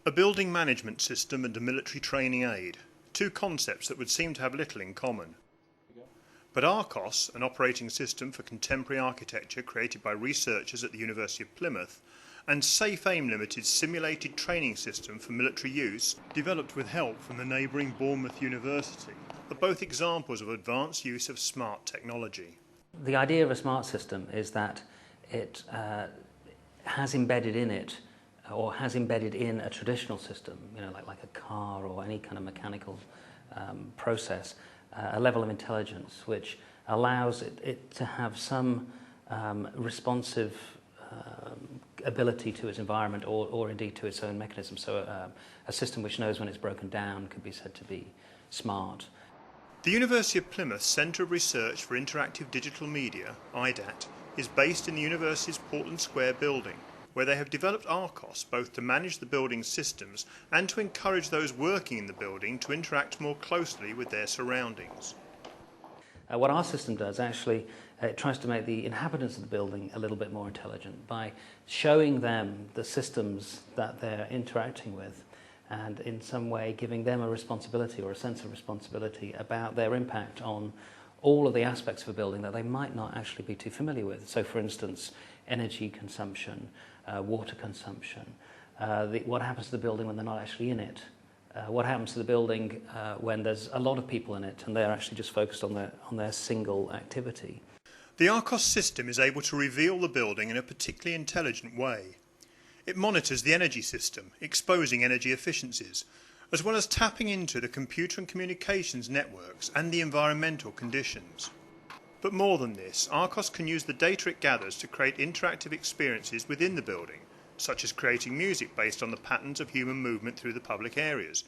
A building management system and a military training aid, two concepts that would seem to have little in common. But ARCOS, an operating system for contemporary architecture created by researchers at the University of Plymouth, and Safe Aim Limited's simulated training system for military use, developed with help from the neighbouring Bournemouth University, are both examples of advanced use of smart technology. The idea of a smart system is that it has embedded in it, or has embedded in a traditional system, like a car or any kind of mechanical process, a level of intelligence which allows it to have some responsive ability to its environment or indeed to its own mechanism. So a system which knows when it's broken down could be said to be smart. The University of Plymouth Centre of Research for Interactive Digital Media, IDAT, is based in the university's Portland Square building, where they have developed ARCOS both to manage the building's systems and to encourage those working in the building to interact more closely with their surroundings. What our system does actually, it tries to make the inhabitants of the building a little bit more intelligent by showing them the systems that they're interacting with and in some way giving them a responsibility or a sense of responsibility about their impact on all of the aspects of a building that they might not actually be too familiar with. So for instance, energy consumption, water consumption, what happens to the building when they're not actually in it, what happens to the building when there's a lot of people in it and they're actually just focused on their single activity. The ARCOS system is able to reveal the building in a particularly intelligent way. It monitors the energy system, exposing energy efficiencies, as well as tapping into the computer and communications networks and the environmental conditions. But more than this, ARCOS can use the data it gathers to create interactive experiences within the building, such as creating music based on the patterns of human movement through the public areas.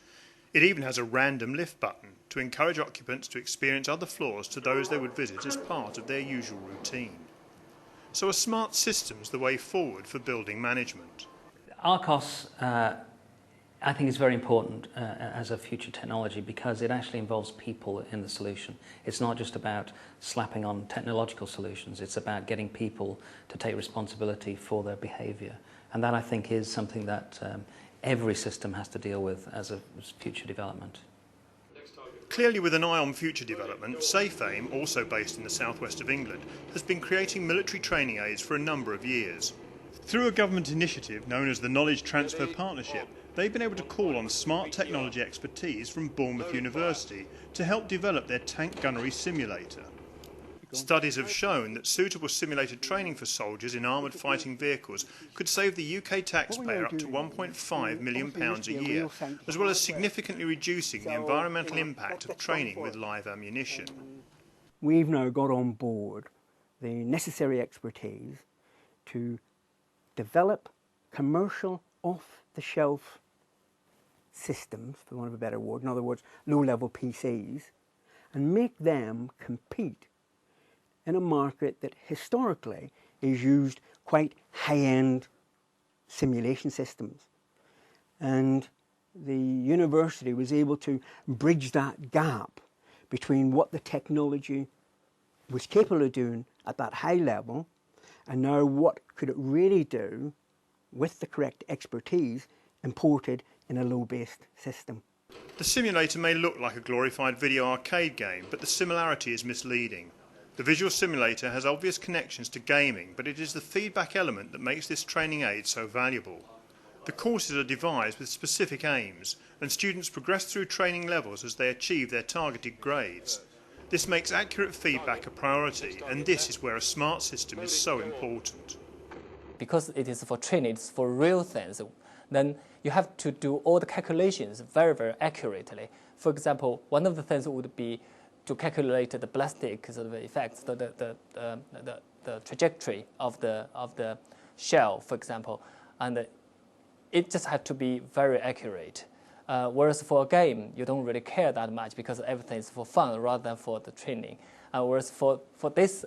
It even has a random lift button to encourage occupants to experience other floors to those they would visit as part of their usual routine. So a smart system's the way forward for building management. ARCOS, I think, is very important as a future technology because it actually involves people in the solution. It's not just about slapping on technological solutions, it's about getting people to take responsibility for their behaviour. And that, I think, is something that every system has to deal with as a future development. Clearly, with an eye on future development, Safe Aim, also based in the southwest of England, has been creating military training aids for a number of years. Through a government initiative known as the Knowledge Transfer Partnership, they've been able to call on smart technology expertise from Bournemouth University to help develop their tank gunnery simulator. Studies have shown that suitable simulated training for soldiers in armoured fighting vehicles could save the UK taxpayer up to £1.5 million a year, as well as significantly reducing the environmental impact of training with live ammunition. We've now got on board the necessary expertise to develop commercial off-the-shelf systems, for want of a better word, in other words, low-level PCs, and make them compete in a market that historically is used quite high-end simulation systems. And the university was able to bridge that gap between what the technology was capable of doing at that high level and now what could it really do with the correct expertise imported in a low-based system. The simulator may look like a glorified video arcade game, but the similarity is misleading. The visual simulator has obvious connections to gaming, but it is the feedback element that makes this training aid so valuable. The courses are devised with specific aims, and students progress through training levels as they achieve their targeted grades. This makes accurate feedback a priority, and this is where a smart system is so important. Because it is for training, it's for real things, then you have to do all the calculations very, very accurately. For example, one of the things would be to calculate the ballistic sort of effects, the trajectory of the shell, for example, and it just had to be very accurate. Whereas for a game, you don't really care that much because everything is for fun rather than for the training. Whereas for this,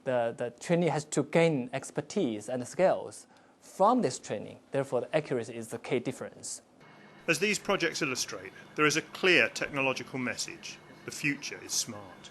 the trainee has to gain expertise and skills from this training. Therefore, the accuracy is the key difference. As these projects illustrate, there is a clear technological message. The future is smart.